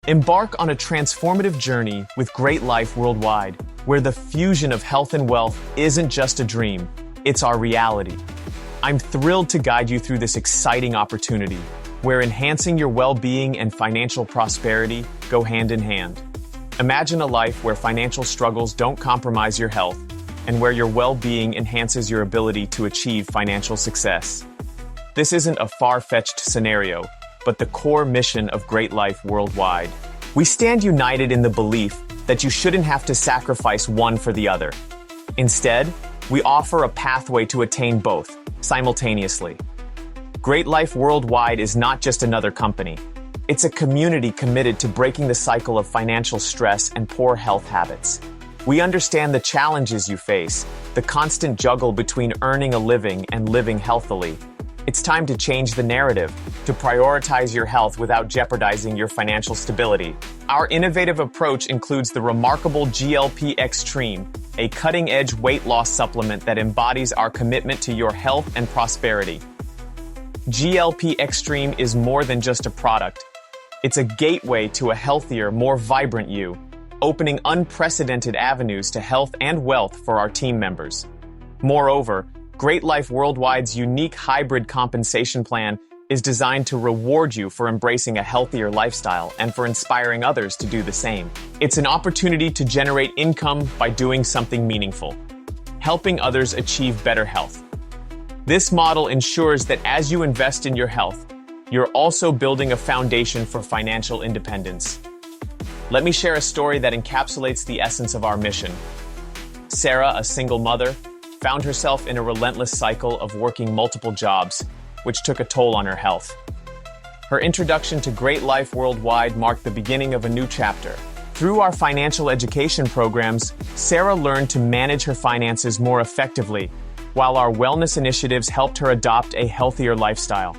Embark on a transformative journey with Great Life Worldwide, where the fusion of health and wealth isn't just a dream, it's our reality. I'm thrilled to guide you through this exciting opportunity, where enhancing your well-being and financial prosperity go hand in hand. Imagine a life where financial struggles don't compromise your health, and where your well-being enhances your ability to achieve financial success. This isn't a far-fetched scenario, but the core mission of Great Life Worldwide. We stand united in the belief that you shouldn't have to sacrifice one for the other. Instead, we offer a pathway to attain both, simultaneously. Great Life Worldwide is not just another company. It's a community committed to breaking the cycle of financial stress and poor health habits. We understand the challenges you face, the constant juggle between earning a living and living healthily. It's time to change the narrative, to prioritize your health without jeopardizing your financial stability. Our innovative approach includes the remarkable GLP Extreme, a cutting-edge weight loss supplement that embodies our commitment to your health and prosperity. GLP Extreme is more than just a product. It's a gateway to a healthier, more vibrant you, opening unprecedented avenues to health and wealth for our team members. Moreover, Great Life Worldwide's unique hybrid compensation plan is designed to reward you for embracing a healthier lifestyle and for inspiring others to do the same. It's an opportunity to generate income by doing something meaningful, helping others achieve better health. This model ensures that as you invest in your health, you're also building a foundation for financial independence. Let me share a story that encapsulates the essence of our mission. Sarah, a single mother, found herself in a relentless cycle of working multiple jobs, which took a toll on her health. Her introduction to Great Life Worldwide marked the beginning of a new chapter. Through our financial education programs, Sarah learned to manage her finances more effectively, while our wellness initiatives helped her adopt a healthier lifestyle.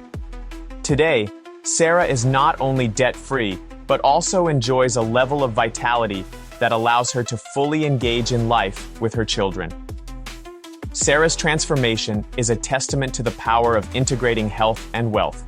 Today, Sarah is not only debt-free, but also enjoys a level of vitality that allows her to fully engage in life with her children. Sarah's transformation is a testament to the power of integrating health and wealth.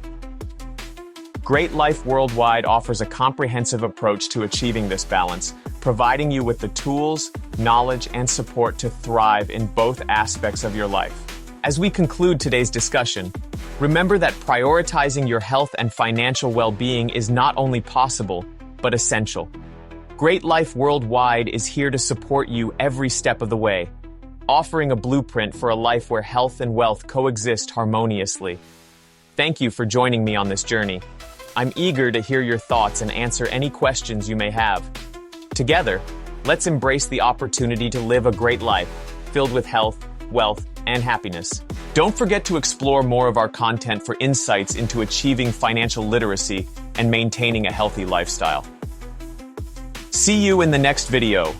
Great Life Worldwide offers a comprehensive approach to achieving this balance, providing you with the tools, knowledge, and support to thrive in both aspects of your life. As we conclude today's discussion, remember that prioritizing your health and financial well-being is not only possible, but essential. Great Life Worldwide is here to support you every step of the way, offering a blueprint for a life where health and wealth coexist harmoniously. Thank you for joining me on this journey. I'm eager to hear your thoughts and answer any questions you may have. Together, let's embrace the opportunity to live a great life, filled with health, wealth, and happiness. Don't forget to explore more of our content for insights into achieving financial literacy and maintaining a healthy lifestyle. See you in the next video.